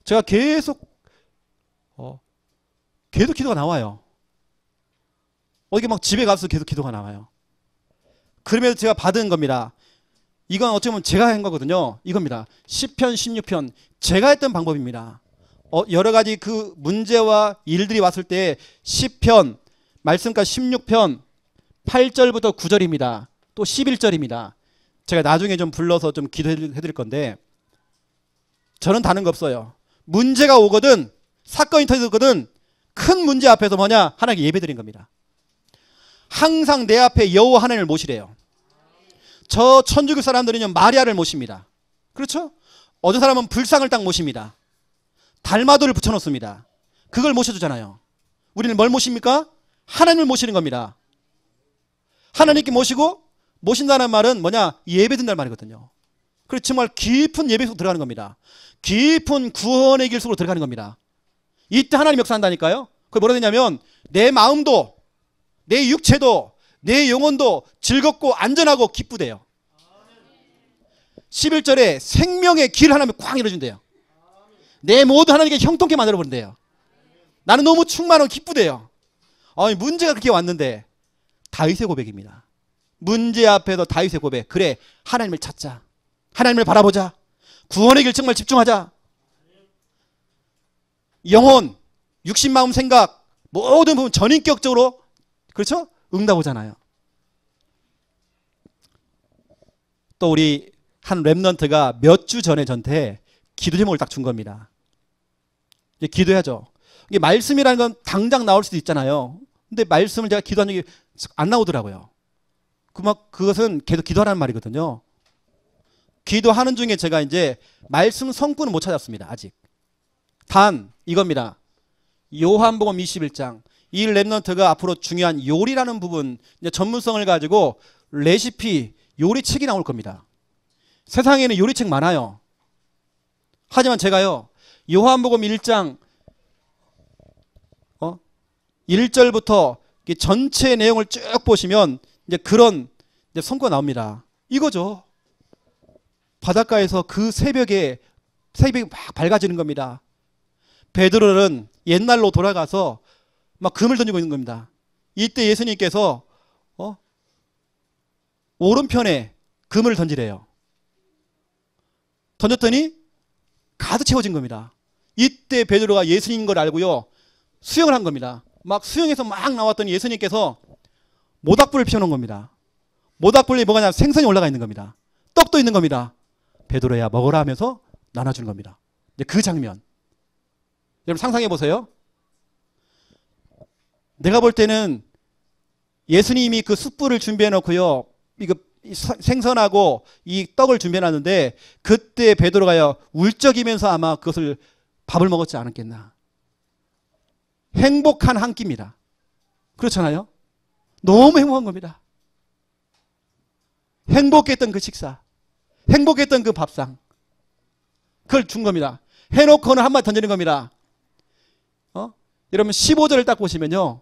제가 계속 기도가 나와요. 어디 막 집에 가서 계속 기도가 나와요. 그러면서 제가 받은 겁니다. 이건 어찌 보면 제가 한 거거든요. 이겁니다. 시편 16편 제가 했던 방법입니다. 여러 가지 그 문제와 일들이 왔을 때 시편 말씀가 16편 8절부터 9절입니다. 또 11절입니다. 제가 나중에 좀 불러서 좀 기도해 드릴 건데, 저는 다른 거 없어요. 문제가 오거든, 사건이 터지거든, 큰 문제 앞에서 뭐냐? 하나님께 예배드린 겁니다. 항상 내 앞에 여호와 하나님을 모시래요. 저 천주교 사람들은요, 마리아를 모십니다. 그렇죠? 어떤 사람은 불상을 딱 모십니다. 달마도를 붙여놓습니다. 그걸 모셔주잖아요. 우리는 뭘 모십니까? 하나님을 모시는 겁니다. 하나님께 모시고, 모신다는 말은 뭐냐? 예배든다는 말이거든요. 그래서 정말 깊은 예배 속으로 들어가는 겁니다. 깊은 구원의 길 속으로 들어가는 겁니다. 이때 하나님 역사한다니까요. 그게 뭐라 되냐면 내 마음도, 내 육체도, 내 영혼도 즐겁고 안전하고 기쁘대요. 11절에 생명의 길 하나님 꽉 열어준대요. 내 모두 하나님께 형통케 만들어버린대요. 나는 너무 충만하고 기쁘대요. 문제가 그렇게 왔는데, 다윗의 고백입니다. 문제 앞에서 다윗의 고백. 그래, 하나님을 찾자. 하나님을 바라보자. 구원의 길 정말 집중하자. 영혼, 육신마음 생각 모든 부분 전인격적으로, 그렇죠? 응답오잖아요. 또 우리 한 랩런트가 몇 주 전에 저한테 기도 제목을 딱 준 겁니다. 이제 기도해야죠. 이게 말씀이라는 건 당장 나올 수도 있잖아요. 근데 말씀을 제가 기도한 적이 안 나오더라고요. 그것은 계속 기도하라는 말이거든요. 기도하는 중에 제가 이제 말씀 성구는 못 찾았습니다. 아직. 단 이겁니다. 요한복음 21장. 이 랩런트가 앞으로 중요한 요리라는 부분, 이제 전문성을 가지고 레시피, 요리책이 나올 겁니다. 세상에는 요리책 많아요. 하지만 제가요, 요한복음 1장 1절부터 전체 내용을 쭉 보시면 이제 그런 이제 성과가 나옵니다. 이거죠. 바닷가에서 그 새벽이 막 밝아지는 겁니다. 베드로는 옛날로 돌아가서 막 금을 던지고 있는 겁니다. 이때 예수님께서 오른편에 금을 던지래요. 던졌더니 가득 채워진 겁니다. 이때 베드로가 예수님인 걸 알고요, 수영을 한 겁니다. 막 수영해서 막 나왔더니 예수님께서 모닥불을 피워놓은 겁니다. 모닥불이 뭐가 냐 생선이 올라가 있는 겁니다. 떡도 있는 겁니다. 베드로야 먹어라 하면서 나눠주는 겁니다. 이제 그 장면 여러분 상상해 보세요. 내가 볼 때는 예수님이 그 숯불을 준비해 놓고요, 이거 생선하고 이 떡을 준비해 놨는데, 그때 베드로가요 울적이면서 아마 그것을 밥을 먹었지 않았겠나. 행복한 한 끼입니다. 그렇잖아요. 너무 행복한 겁니다. 행복했던 그 식사, 행복했던 그 밥상, 그걸 준 겁니다. 해놓고는 한마디 던지는 겁니다. 여러분 15절을 딱 보시면요,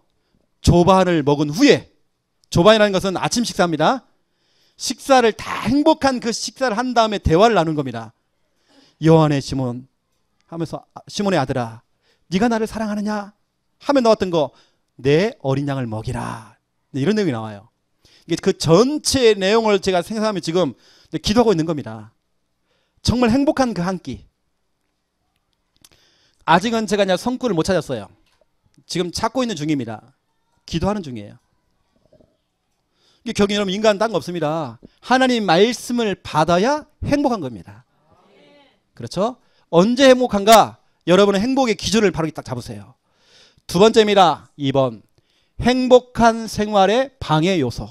조반을 먹은 후에, 조반이라는 것은 아침 식사입니다. 식사를 다 행복한 그 식사를 한 다음에 대화를 나눈 겁니다. 요한의 시몬 하면서, 시몬의 아들아 네가 나를 사랑하느냐? 하면 나왔던 거, 내 어린 양을 먹이라. 이런 내용이 나와요. 이게 그 전체 내용을 제가 생각하면 지금 기도하고 있는 겁니다. 정말 행복한 그 한 끼. 아직은 제가 그냥 성과를 못 찾았어요. 지금 찾고 있는 중입니다. 기도하는 중이에요. 이게 결국 여러분 인간은 딴 거 없습니다. 하나님 말씀을 받아야 행복한 겁니다. 그렇죠? 언제 행복한가? 여러분은 행복의 기준을 바로 딱 잡으세요. 두 번째입니다. 2번. 행복한 생활의 방해 요소.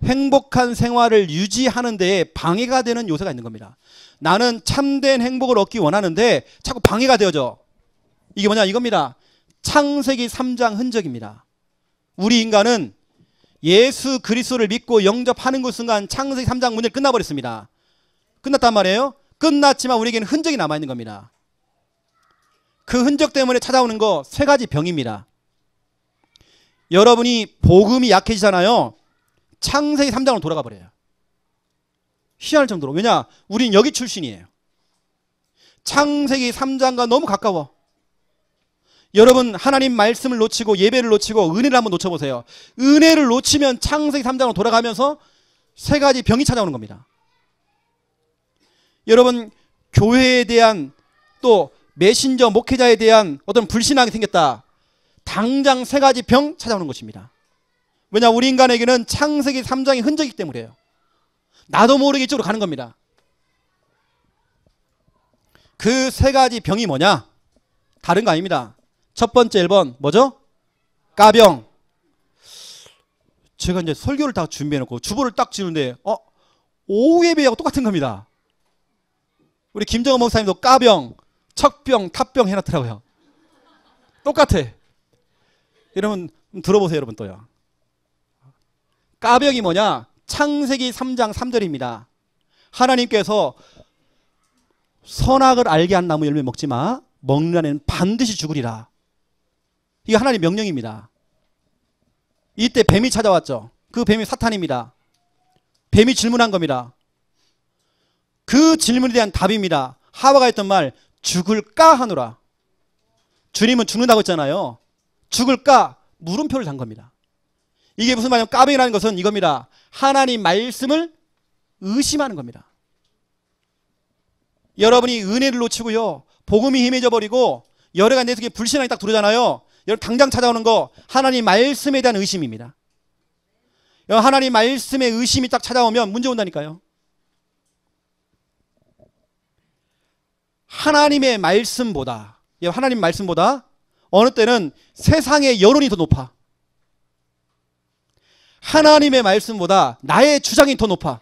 행복한 생활을 유지하는 데에 방해가 되는 요소가 있는 겁니다. 나는 참된 행복을 얻기 원하는데 자꾸 방해가 되어져. 이게 뭐냐 이겁니다. 창세기 3장 흔적입니다. 우리 인간은 예수 그리스도를 믿고 영접하는 그 순간 창세기 3장 문제를 끝나버렸습니다. 끝났단 말이에요. 끝났지만 우리에게는 흔적이 남아있는 겁니다. 그 흔적 때문에 찾아오는 거 세 가지 병입니다. 여러분이 복음이 약해지잖아요. 창세기 3장으로 돌아가 버려요. 희한할 정도로. 왜냐? 우린 여기 출신이에요. 창세기 3장과 너무 가까워. 여러분 하나님 말씀을 놓치고 예배를 놓치고 은혜를 한번 놓쳐보세요. 은혜를 놓치면 창세기 3장으로 돌아가면서 세 가지 병이 찾아오는 겁니다. 여러분 교회에 대한 또 메신저 목회자에 대한 어떤 불신앙이 생겼다. 당장 세 가지 병 찾아오는 것입니다. 왜냐? 우리 인간에게는 창세기 3장의 흔적이기 때문이에요. 나도 모르게 이쪽으로 가는 겁니다. 그 세 가지 병이 뭐냐? 다른 거 아닙니다. 첫 번째 1번 뭐죠? 까병. 제가 이제 설교를 딱 준비해놓고 주보를 딱 지는데 오후 예배하고 똑같은 겁니다. 우리 김정은 목사님도 까병, 척병, 탑병 해놨더라고요. 똑같아. 여러분 들어보세요. 여러분 또요. 까병이 뭐냐? 창세기 3장 3절입니다. 하나님께서 선악을 알게 한 나무 열매 먹지 마. 먹는 날에는 반드시 죽으리라. 이게 하나님의 명령입니다. 이때 뱀이 찾아왔죠. 그 뱀이 사탄입니다. 뱀이 질문한 겁니다. 그 질문에 대한 답입니다. 하와가 했던 말, 죽을까 하노라. 주님은 죽는다고 했잖아요. 죽을까? 물음표를 단 겁니다. 이게 무슨 말이냐면 까병이라는 것은 이겁니다. 하나님 말씀을 의심하는 겁니다. 여러분이 은혜를 놓치고요. 복음이 희미해져 버리고 여러 가지 내 속에 불신앙이 딱 들어오잖아요. 여러분 당장 찾아오는 거 하나님 말씀에 대한 의심입니다. 하나님 말씀에 의심이 딱 찾아오면 문제 온다니까요. 하나님의 말씀보다 어느 때는 세상의 여론이 더 높아. 하나님의 말씀보다 나의 주장이 더 높아.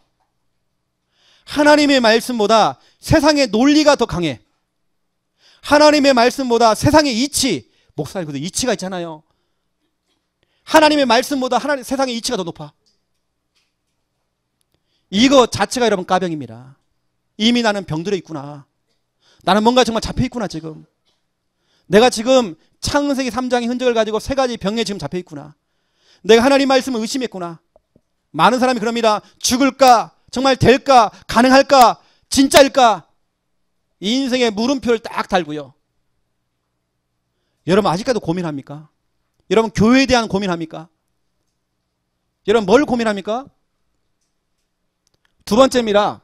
하나님의 말씀보다 세상의 논리가 더 강해. 하나님의 말씀보다 세상의 이치, 목사님 그래도 이치가 있잖아요. 하나님의 말씀보다 세상의 이치가 더 높아. 이거 자체가 여러분 까병입니다. 이미 나는 병들어 있구나. 나는 뭔가 정말 잡혀 있구나 지금. 내가 지금 창세기 3장의 흔적을 가지고 세 가지 병에 지금 잡혀 있구나. 내가 하나님 말씀을 의심했구나. 많은 사람이 그럽니다. 죽을까? 정말 될까? 가능할까? 진짜일까? 이 인생의 물음표를 딱 달고요. 여러분 아직까지도 고민합니까? 여러분 교회에 대한 고민합니까? 여러분 뭘 고민합니까? 두 번째입니다.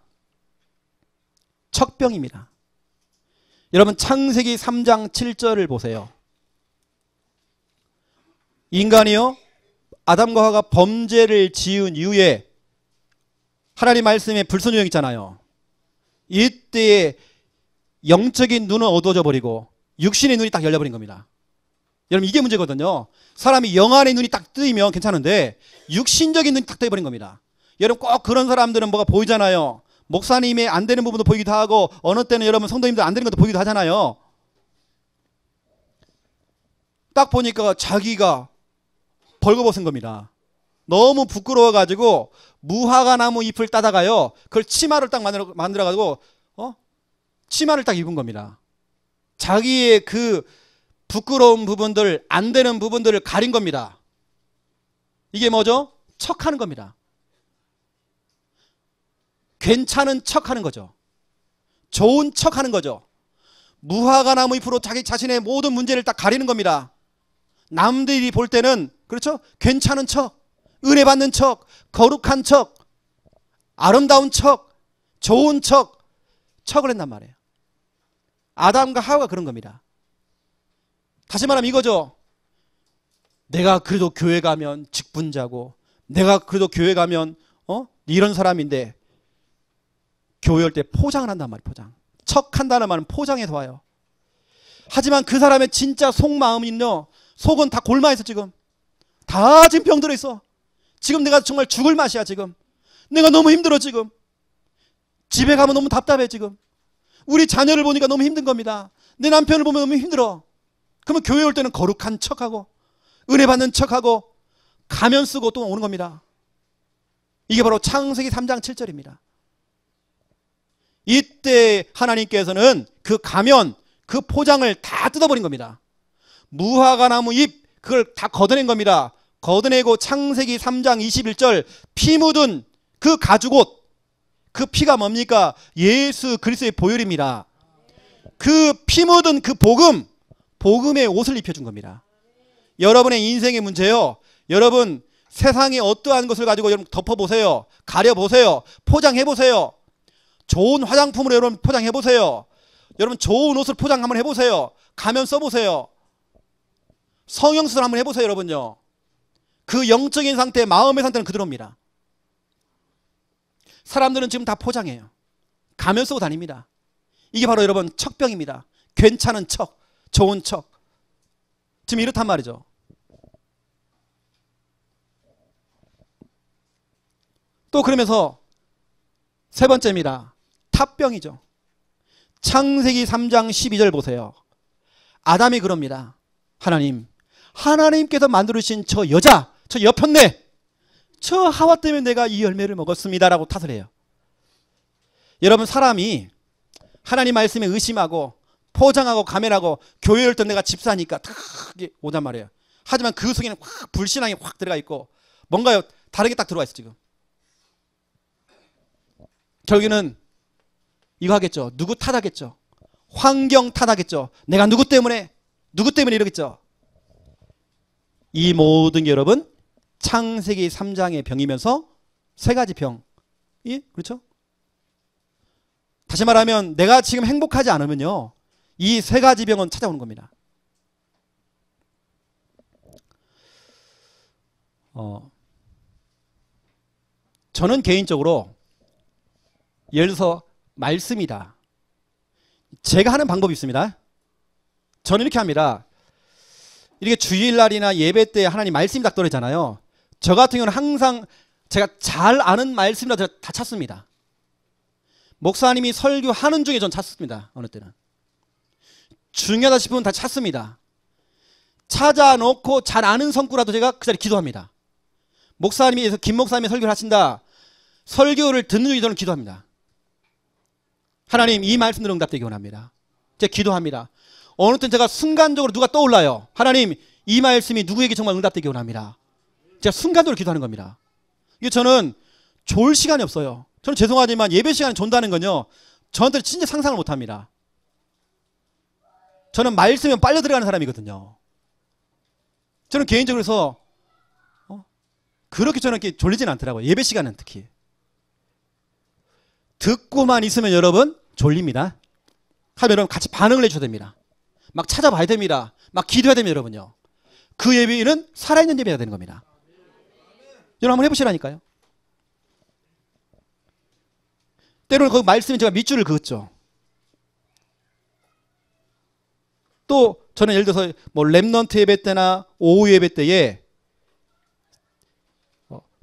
척병입니다. 여러분 창세기 3장 7절을 보세요. 인간이요 아담과 하와가 범죄를 지은 이후에 하나님 말씀에 불순종이 있잖아요. 이때에 영적인 눈은 어두워져 버리고 육신의 눈이 딱 열려버린 겁니다. 여러분 이게 문제거든요. 사람이 영안의 눈이 딱 뜨이면 괜찮은데 육신적인 눈이 딱 떠버린 겁니다. 여러분 꼭 그런 사람들은 뭐가 보이잖아요. 목사님의 안 되는 부분도 보이기도 하고 어느 때는 여러분 성도님들 안 되는 것도 보이기도 하잖아요. 딱 보니까 자기가 벌거벗은 겁니다. 너무 부끄러워가지고 무화과 나무 잎을 따다가요. 그걸 치마를 딱 만들어가지고 치마를 딱 입은 겁니다. 자기의 그 부끄러운 부분들, 안 되는 부분들을 가린 겁니다. 이게 뭐죠? 척하는 겁니다. 괜찮은 척하는 거죠. 좋은 척하는 거죠. 무화과 나무 잎으로 자기 자신의 모든 문제를 딱 가리는 겁니다. 남들이 볼 때는 그렇죠? 괜찮은 척, 은혜 받는 척, 거룩한 척, 아름다운 척, 좋은 척을 했단 말이에요. 아담과 하와가 그런 겁니다. 다시 말하면 이거죠. 내가 그래도 교회 가면 직분자고, 내가 그래도 교회 가면 이런 사람인데, 교회 올 때 포장을 한단 말이에요. 포장. 척한다는 말은 포장해서 와요. 하지만 그 사람의 진짜 속마음은요, 속은 다 골마에서 지금 다 지금 병들어 있어. 지금 내가 정말 죽을 맛이야. 지금 내가 너무 힘들어. 지금 집에 가면 너무 답답해. 지금 우리 자녀를 보니까 너무 힘든 겁니다. 내 남편을 보면 너무 힘들어. 그러면 교회 올 때는 거룩한 척하고 은혜 받는 척하고 가면 쓰고 또 오는 겁니다. 이게 바로 창세기 3장 7절입니다. 이때 하나님께서는 그 가면, 그 포장을 다 뜯어버린 겁니다. 무화과 나무 잎, 그걸 다 걷어낸 겁니다. 걷어내고 창세기 3장 21절 피 묻은 그 가죽옷, 그 피가 뭡니까? 예수 그리스도의 보혈입니다. 그 피 묻은 그 복음의 옷을 입혀준 겁니다. 여러분의 인생의 문제요, 여러분 세상에 어떠한 것을 가지고 여러분 덮어보세요. 가려보세요. 포장해보세요. 좋은 화장품으로 여러분 포장해보세요. 여러분 좋은 옷을 포장 한번 해보세요. 가면 써보세요. 성형수술 한번 해보세요. 여러분요, 그 영적인 상태, 마음의 상태는 그대로입니다. 사람들은 지금 다 포장해요. 가면 쓰고 다닙니다. 이게 바로 여러분 척병입니다. 괜찮은 척, 좋은 척. 지금 이렇단 말이죠. 또 그러면서 세 번째입니다. 탑병이죠. 창세기 3장 12절 보세요. 아담이 그럽니다. 하나님께서 만들어주신 저 여자, 저 여편네, 저 하와 때문에 내가 이 열매를 먹었습니다 라고 탓을 해요. 여러분, 사람이 하나님 말씀에 의심하고 포장하고 가면하고 교회 올 때 내가 집사니까 탁 오단 말이에요. 하지만 그 속에는 확 불신앙이 확 들어가 있고 뭔가요 다르게 딱 들어와 있어. 지금 결국에는 이거 하겠죠. 누구 탓하겠죠. 환경 탓하겠죠. 내가 누구 때문에 이러겠죠. 이 모든 게 여러분 창세기 3장의 병이면서 세 가지 병. 예? 그렇죠? 다시 말하면 내가 지금 행복하지 않으면요, 이 세 가지 병은 찾아오는 겁니다. 저는 개인적으로 예를 들어서 말씀이다. 제가 하는 방법이 있습니다. 저는 이렇게 합니다. 이렇게 주일날이나 예배 때 하나님 말씀이 딱 떨어지잖아요. 저 같은 경우는 항상 제가 잘 아는 말씀이라 제가 다 찾습니다. 목사님이 설교하는 중에 전 찾습니다. 어느 때는. 중요하다 싶으면 다 찾습니다. 찾아놓고 잘 아는 성구라도 제가 그 자리에 기도합니다. 목사님이, 김 목사님이 설교를 하신다. 설교를 듣는 중에 저는 기도합니다. 하나님, 이 말씀으로 응답되기 원합니다. 제가 기도합니다. 어느 때는 제가 순간적으로 누가 떠올라요. 하나님, 이 말씀이 누구에게 정말 응답되기 원합니다. 제가 순간적으로 기도하는 겁니다. 이게 저는 졸 시간이 없어요. 저는 죄송하지만 예배 시간에 존다는 건요, 저한테 진짜 상상을 못합니다. 저는 말씀에 빨려 들어가는 사람이거든요. 저는 개인적으로 해서 그렇게 저는 이렇게 졸리진 않더라고요. 예배 시간은 특히. 듣고만 있으면 여러분 졸립니다. 하면 여러분 같이 반응을 해줘야 됩니다. 막 찾아봐야 됩니다. 막 기도해야 됩니다. 여러분요, 그 예배는 살아있는 예배가 되는 겁니다. 여러분 한번 해보시라니까요. 때로는 그 말씀에 제가 밑줄을 그었죠. 또 저는 예를 들어서 뭐 렘넌트 예배 때나 오후 예배 때에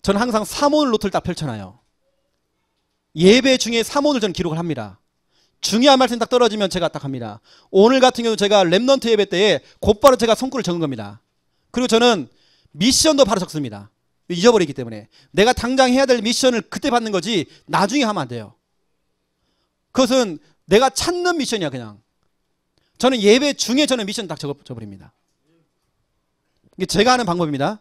저는 항상 사모를 노트를 딱 펼쳐놔요. 예배 중에 사모를 저는 기록을 합니다. 중요한 말씀 딱 떨어지면 제가 딱 합니다. 오늘 같은 경우 제가 렘넌트 예배 때에 곧바로 제가 손글을 적은 겁니다. 그리고 저는 미션도 바로 적습니다. 잊어버리기 때문에 내가 당장 해야 될 미션을 그때 받는 거지 나중에 하면 안 돼요. 그것은 내가 찾는 미션이야. 그냥 저는 예배 중에 저는 미션 딱 적어버립니다. 이게 제가 하는 방법입니다.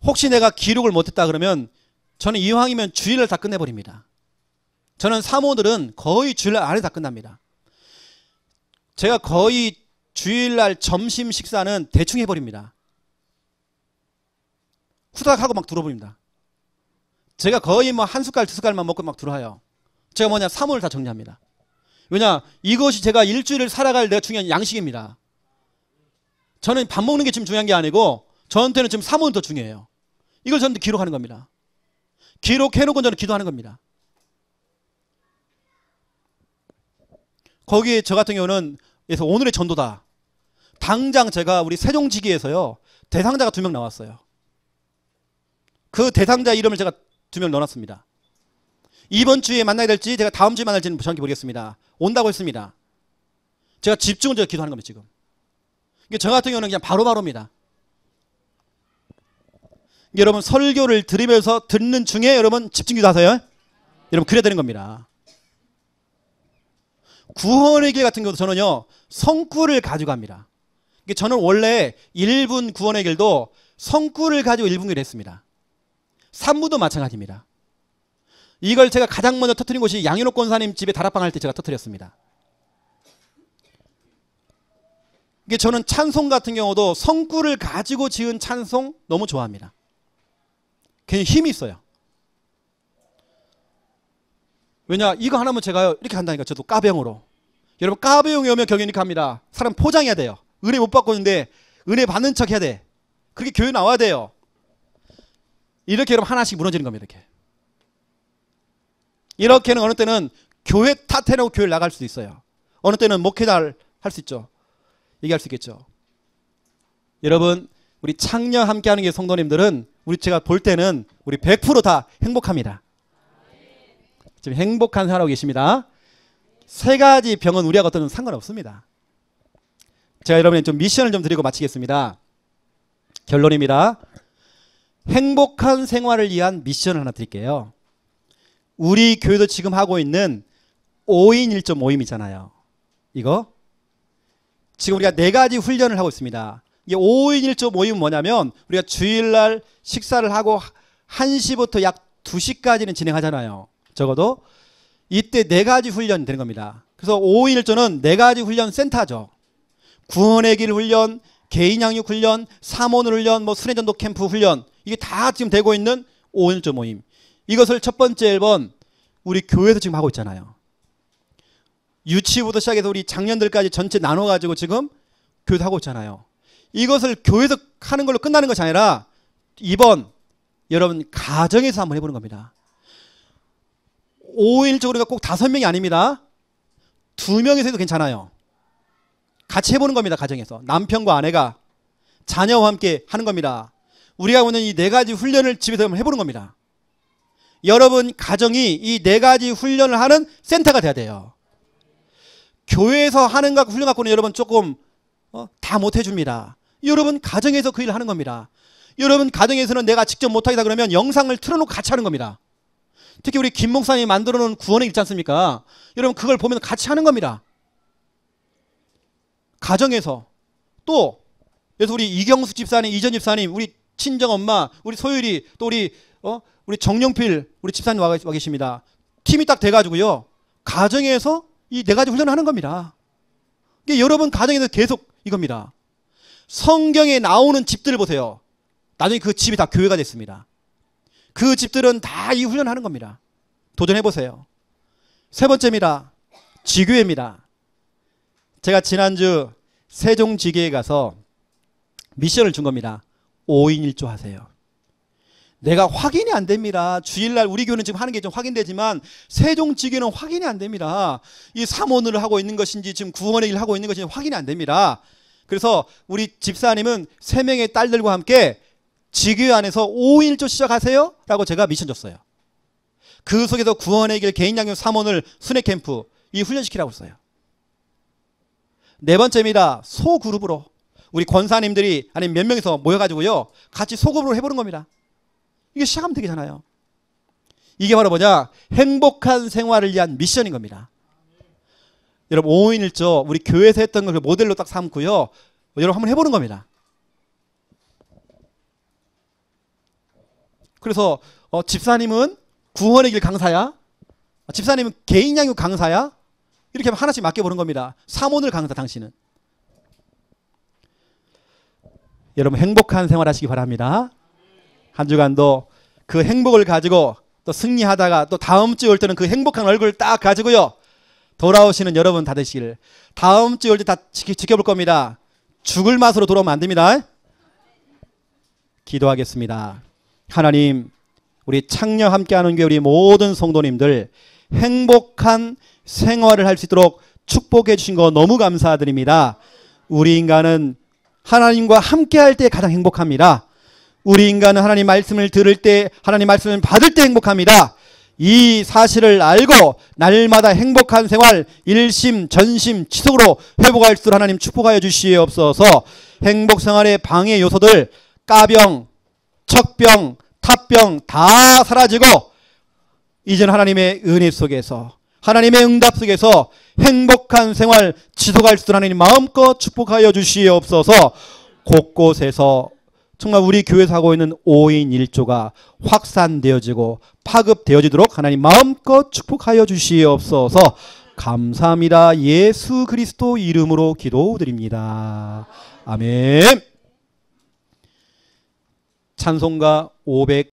혹시 내가 기록을 못했다 그러면 저는 이왕이면 주일을 다 끝내버립니다. 저는 사모들은 거의 주일 안에 다 끝납니다. 제가 거의 주일날 점심 식사는 대충 해버립니다. 후다닥하고 막 들어버립니다. 제가 거의 뭐 한 숟갈 두 숟갈만 먹고 막 들어와요. 제가 뭐냐 사물을 다 정리합니다. 왜냐 이것이 제가 일주일을 살아갈 내가 중요한 양식입니다. 저는 밥 먹는 게 지금 중요한 게 아니고 저한테는 지금 사모는 더 중요해요. 이걸 저는 기록하는 겁니다. 기록해놓고 저는 기도하는 겁니다. 거기에 저 같은 경우는 그래서 오늘의 전도다. 당장 제가 우리 세종지기에서요 대상자가 2명 나왔어요. 그 대상자 이름을 제가 2명 넣어놨습니다. 이번 주에 만나야 될지 제가 다음 주에 만날지는 정확히 모르겠습니다. 온다고 했습니다. 제가 집중을 제가 기도하는 겁니다. 지금 저 같은 경우는 그냥 바로바로입니다. 여러분 설교를 들으면서 듣는 중에 여러분 집중 기도하세요. 여러분 그래야 되는 겁니다. 구원의 길 같은 경우도 저는요 성구를 가져갑니다. 저는 원래 1분 구원의 길도 성구를 가지고 1분 길을 했습니다. 산무도 마찬가지입니다. 이걸 제가 가장 먼저 터뜨린 곳이 양현옥 권사님 집에 다락방 할 때 제가 터뜨렸습니다. 저는 찬송 같은 경우도 성구를 가지고 지은 찬송 너무 좋아합니다. 괜히 힘이 있어요. 왜냐 이거 하나면 제가 이렇게 한다니까. 저도 까병으로. 여러분 까병이 오면 격이 이렇게 합니다. 사람 포장해야 돼요. 은혜 못 받고 있는데 은혜 받는 척 해야 돼. 그렇게 교회 나와야 돼요. 이렇게 여러분 하나씩 무너지는 겁니다. 이렇게는 어느 때는 교회 탓해놓고 교회를 나갈 수도 있어요. 어느 때는 목회자를 할 수 있죠. 얘기할 수 있겠죠. 여러분 우리 창녕 함께하는 게 성도님들은 제가 볼 때는 우리 100% 다 행복합니다. 지금 행복한 생활하고 계십니다. 3가지 병은 우리하고 어떤 상관없습니다. 제가 여러분의 좀 미션을 좀 드리고 마치겠습니다. 결론입니다. 행복한 생활을 위한 미션을 하나 드릴게요. 우리 교회도 지금 하고 있는 5인 1조 모임이잖아요. 이거 지금 우리가 4가지 훈련을 하고 있습니다. 이게 5인 1조 모임은 뭐냐면 우리가 주일날 식사를 하고 1시부터 약 2시까지는 진행하잖아요. 적어도 이때 4가지 훈련이 되는 겁니다. 그래서 5인 1조는 4가지 훈련 센터죠. 구원의 길 훈련, 개인 양육 훈련, 사모늘 훈련, 뭐 순회전도 캠프 훈련, 이게 다 지금 되고 있는 5인 1조 모임. 이것을 첫 번째 1번 우리 교회에서 지금 하고 있잖아요. 유치부부터 시작해서 우리 장년들까지 전체 나눠가지고 지금 교회도 하고 있잖아요. 이것을 교회에서 하는 걸로 끝나는 것이 아니라 2번 여러분 가정에서 한번 해보는 겁니다. 5인 1조 우리가 꼭 5명이 아닙니다. 2명이서 해도 괜찮아요. 같이 해보는 겁니다. 가정에서 남편과 아내가 자녀와 함께 하는 겁니다. 우리가 오는 이 4가지 훈련을 집에서 한번 해보는 겁니다. 여러분 가정이 이 4가지 훈련을 하는 센터가 돼야 돼요. 교회에서 하는 것 훈련 갖고는 여러분 조금 다 못해줍니다. 여러분 가정에서 그 일을 하는 겁니다. 여러분 가정에서는 내가 직접 못하겠다 그러면 영상을 틀어놓고 같이 하는 겁니다. 특히 우리 김 목사님이 만들어놓은 구원의 길 있지 않습니까? 여러분 그걸 보면 같이 하는 겁니다. 가정에서 또 그래서 우리 이경숙 집사님, 이전 집사님, 우리 친정엄마, 우리 소율이 또 우리 정용필 우리 집사님 와 계십니다. 팀이 딱 돼가지고요. 가정에서 이 4가지 훈련을 하는 겁니다. 이게 여러분 가정에서 계속 이겁니다. 성경에 나오는 집들을 보세요. 나중에 그 집이 다 교회가 됐습니다. 그 집들은 다 이 훈련을 하는 겁니다. 도전해보세요. 3번째입니다. 지교회입니다. 제가 지난주 세종지교에 가서 미션을 준 겁니다. 5인 1조 하세요. 내가 확인이 안 됩니다. 주일날 우리 교회는 지금 하는 게 좀 확인되지만 세종지교는 확인이 안 됩니다. 이 사모늘을 하고 있는 것인지 지금 구원의 일을 하고 있는 것인지 확인이 안 됩니다. 그래서 우리 집사님은 3명의 딸들과 함께 지교회 안에서 5인 1조 시작하세요 라고 제가 미션 줬어요. 그 속에서 구원의 길, 개인 양육, 사모늘, 순회 캠프 이 훈련시키라고 했어요. 4번째입니다. 소그룹으로 우리 권사님들이 아니면 몇 명이서 모여가지고요 같이 소그룹으로 해보는 겁니다. 이게 시작하면 되잖아요. 이게 바로 뭐냐? 행복한 생활을 위한 미션인 겁니다. 여러분 5인 1조 우리 교회에서 했던 걸 모델로 딱 삼고요. 여러분 한번 해보는 겁니다. 그래서 집사님은 구원의 길 강사야? 집사님은 개인 양육 강사야? 이렇게 하나씩 맡겨보는 겁니다. 사모늘 강사 당신은. 여러분 행복한 생활 하시기 바랍니다. 한 주간도 그 행복을 가지고 또 승리하다가 또 다음 주에 올 때는 그 행복한 얼굴을 딱 가지고요. 돌아오시는 여러분 다 되시길. 다음 주에 올 때 다 지켜볼 겁니다. 죽을 맛으로 돌아오면 안 됩니다. 기도하겠습니다. 하나님, 우리 창녀 함께하는 교회 우리 모든 성도님들 행복한 생활을 할 수 있도록 축복해 주신 거 너무 감사드립니다. 우리 인간은 하나님과 함께할 때 가장 행복합니다. 우리 인간은 하나님 말씀을 들을 때, 하나님 말씀을 받을 때 행복합니다. 이 사실을 알고 날마다 행복한 생활 일심 전심 지속으로 회복할 수 있도록 하나님 축복하여 주시옵소서. 행복 생활의 방해 요소들 까병, 척병, 탑병 다 사라지고 이제는 하나님의 은혜 속에서 하나님의 응답 속에서 행복한 생활 지속할 수 있도록 하나님 마음껏 축복하여 주시옵소서. 곳곳에서 정말 우리 교회에서 하고 있는 5인 1조가 확산되어지고 파급되어지도록 하나님 마음껏 축복하여 주시옵소서. 감사합니다. 예수 그리스도 이름으로 기도드립니다. 아멘. 찬송가 500